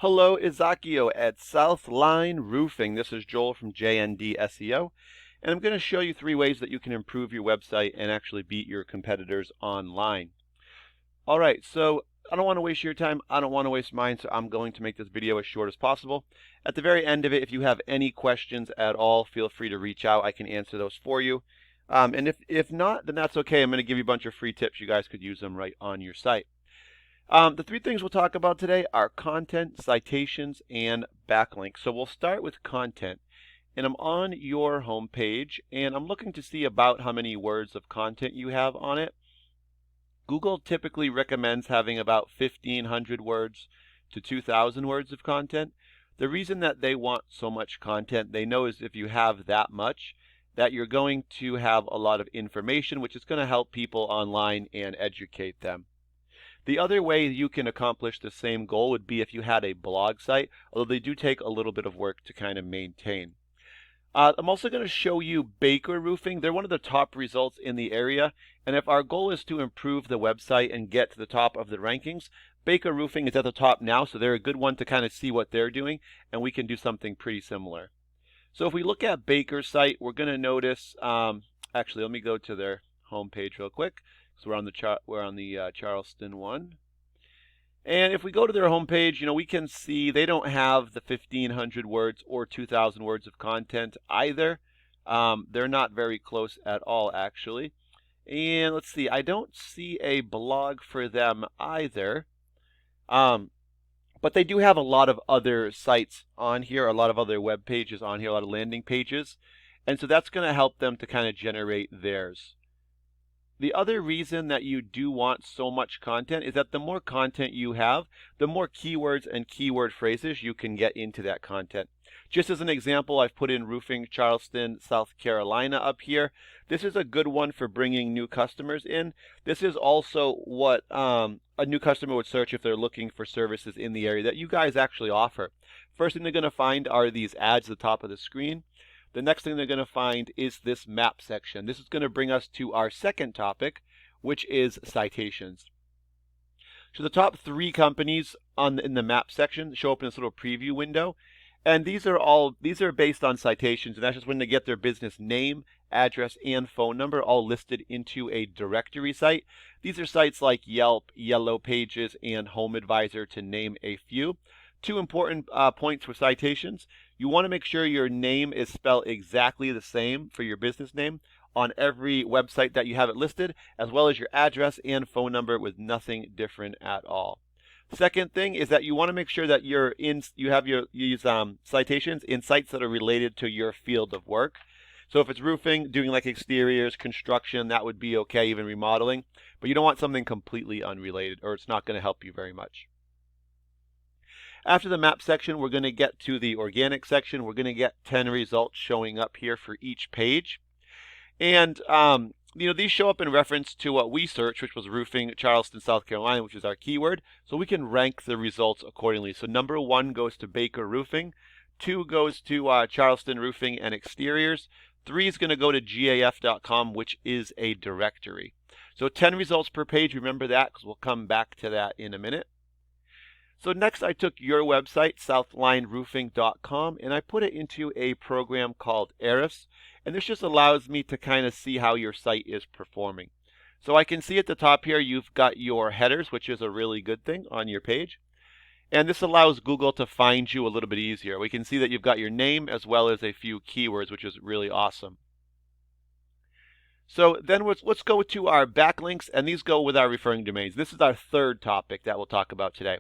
Hello, Ignacio at Southline Roofing. This is Joel from JND SEO, and I'm going to show you 3 ways that you can improve your website and actually beat your competitors online. All right, so I don't want to waste your time. I don't want to waste mine, so I'm going to make this video as short as possible. At the very end of it, if you have any questions at all, feel free to reach out. I can answer those for you. And if not, then that's okay. I'm going to give you a bunch of free tips. You guys could use them right on your site. The 3 things we'll talk about today are content, citations, and backlinks. So we'll start with content. And I'm on your home page, and I'm looking to see about how many words of content you have on it. Google typically recommends having about 1,500 words to 2,000 words of content. The reason that they want so much content, they know is if you have that much, that you're going to have a lot of information, which is going to help people online and educate them. The other way you can accomplish the same goal would be if you had a blog site, although they do take a little bit of work to kind of maintain. I'm also going to show you Baker Roofing. They're one of the top results in the area, and if our goal is to improve the website and get to the top of the rankings, Baker Roofing is at the top now, so they're a good one to kind of see what they're doing, and we can do something pretty similar. So if we look at Baker's site, we're going to notice, actually let me go to their homepage real quick. So we're on the Charleston one. And if we go to their homepage, we can see they don't have the 1,500 words or 2,000 words of content either. They're not very close at all, actually. And let's see, I don't see a blog for them either. But they do have a lot of other sites on here, a lot of other web pages on here, a lot of landing pages. And so that's going to help them to kind of generate theirs. The other reason that you do want so much content is that the more content you have, the more keywords and keyword phrases you can get into that content. Just as an example, I've put in roofing Charleston, South Carolina up here. This is a good one for bringing new customers in. This is also what a new customer would search if they're looking for services in the area that you guys actually offer. First thing they're going to find are these ads at the top of the screen. The next thing they're going to find is this map section. This is going to bring us to our second topic, which is citations. So the top 3 companies in the map section show up in this little preview window. And these are based on citations, and that's just when they get their business name, address, and phone number all listed into a directory site. These are sites like Yelp, Yellow Pages, and Home Advisor, to name a few. 2 important points for citations. You want to make sure your name is spelled exactly the same for your business name on every website that you have it listed, as well as your address and phone number with nothing different at all. Second thing is that you want to make sure that you use citations in sites that are related to your field of work. So if it's roofing, doing like exteriors, construction, that would be okay, even remodeling. But you don't want something completely unrelated, or it's not going to help you very much. After the map section, we're going to get to the organic section. We're going to get 10 results showing up here for each page. And, these show up in reference to what we searched, which was roofing Charleston, South Carolina, which is our keyword. So we can rank the results accordingly. So number 1 goes to Baker Roofing. 2 goes to Charleston Roofing and Exteriors. 3 is going to go to gaf.com, which is a directory. So 10 results per page. Remember that, because we'll come back to that in a minute. So next I took your website, southlineroofing.com, and I put it into a program called Ahrefs, and this just allows me to kind of see how your site is performing. So I can see at the top here you've got your headers, which is a really good thing on your page. And this allows Google to find you a little bit easier. We can see that you've got your name as well as a few keywords, which is really awesome. So then let's go to our backlinks, and these go with our referring domains. This is our third topic that we'll talk about today.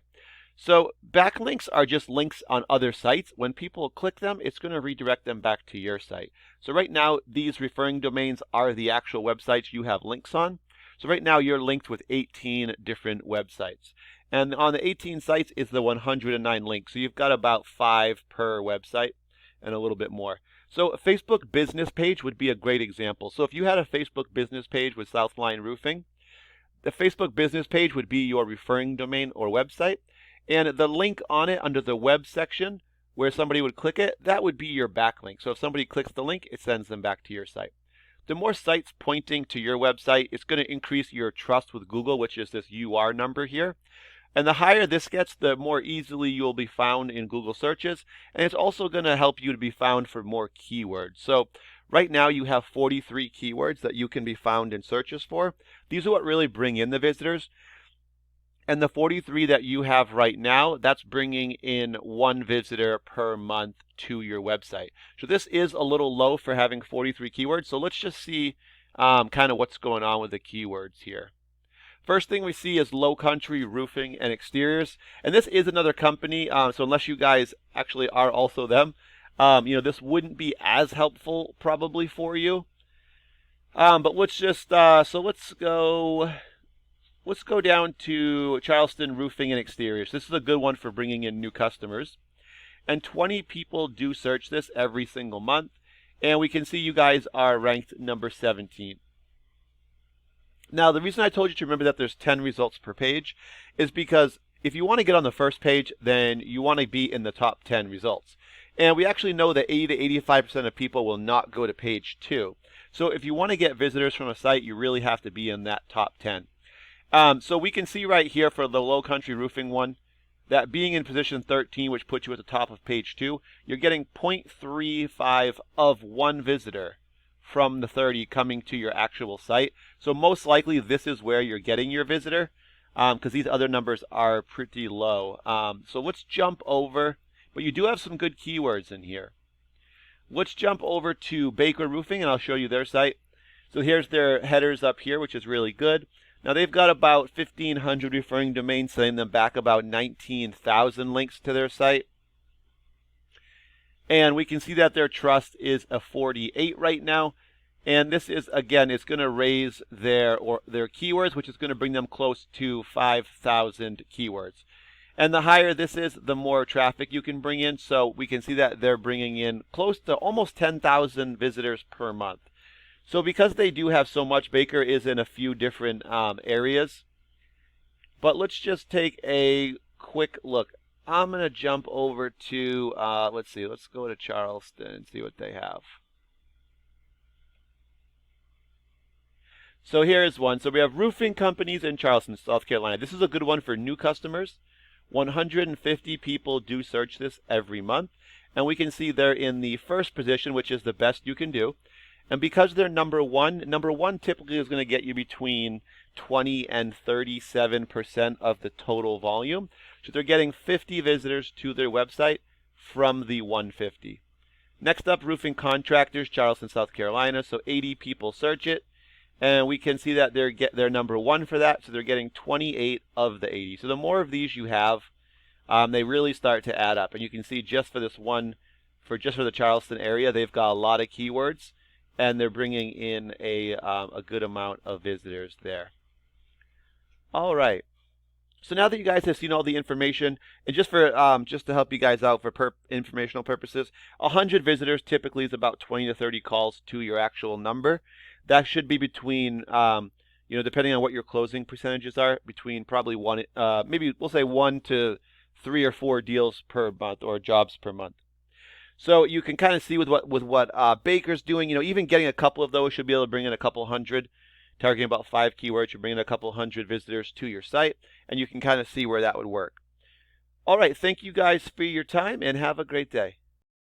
So backlinks are just links on other sites. When people click them, it's going to redirect them back to your site. So right now, these referring domains are the actual websites you have links on. So right now, you're linked with 18 different websites. And on the 18 sites is the 109 links. So you've got about 5 per website and a little bit more. So a Facebook business page would be a great example. So if you had a Facebook business page with Southline Roofing, the Facebook business page would be your referring domain or website. And the link on it under the web section where somebody would click it, that would be your backlink. So if somebody clicks the link, it sends them back to your site. The more sites pointing to your website, it's going to increase your trust with Google, which is this UR number here. And the higher this gets, the more easily you'll be found in Google searches. And it's also going to help you to be found for more keywords. So right now you have 43 keywords that you can be found in searches for. These are what really bring in the visitors. And the 43 that you have right now, that's bringing in 1 visitor per month to your website. So this is a little low for having 43 keywords. So let's just see kind of what's going on with the keywords here. First thing we see is Low Country Roofing and Exteriors. And this is another company, so unless you guys actually are also them, this wouldn't be as helpful probably for you. But let's just, let's go down to Charleston Roofing and Exteriors. This is a good one for bringing in new customers. And 20 people do search this every single month. And we can see you guys are ranked number 17. Now, the reason I told you to remember that there's 10 results per page is because if you want to get on the first page, then you want to be in the top 10 results. And we actually know that 80 to 85% of people will not go to page 2. So if you want to get visitors from a site, you really have to be in that top 10. So we can see right here for the Low Country Roofing one, that being in position 13, which puts you at the top of page 2, you're getting 0.35 of 1 visitor from the 30 coming to your actual site. So most likely this is where you're getting your visitor, because these other numbers are pretty low. So let's jump over, but you do have some good keywords in here. Let's jump over to Baker Roofing, and I'll show you their site. So here's their headers up here, which is really good. Now they've got about 1,500 referring domains, sending them back about 19,000 links to their site. And we can see that their trust is a 48 right now. And this is, again, it's going to raise their keywords, which is going to bring them close to 5,000 keywords. And the higher this is, the more traffic you can bring in. So we can see that they're bringing in close to almost 10,000 visitors per month. So because they do have so much, Baker is in a few different areas. But let's just take a quick look. I'm going to jump over to, let's go to Charleston and see what they have. So here's one. So we have roofing companies in Charleston, South Carolina. This is a good one for new customers. 150 people do search this every month. And we can see they're in the first position, which is the best you can do. And because they're number one typically is going to get you between 20 and 37% of the total volume. So they're getting 50 visitors to their website from the 150. Next up, roofing contractors, Charleston, South Carolina. So 80 people search it. And we can see that they're number 1 for that. So they're getting 28 of the 80. So the more of these you have, they really start to add up. And you can see just for this one, just for the Charleston area, they've got a lot of keywords. And they're bringing in a good amount of visitors there. All right. So now that you guys have seen all the information, and just to help you guys out for informational purposes, 100 visitors typically is about 20 to 30 calls to your actual number. That should be between, depending on what your closing percentages are, between probably maybe we'll say 1 to 3 or 4 deals per month or jobs per month. So you can kind of see with what Baker's doing, even getting a couple of those should be able to bring in a couple hundred. Targeting about 5 keywords, you're bringing a couple hundred visitors to your site, and you can kind of see where that would work. All right, thank you guys for your time, and have a great day.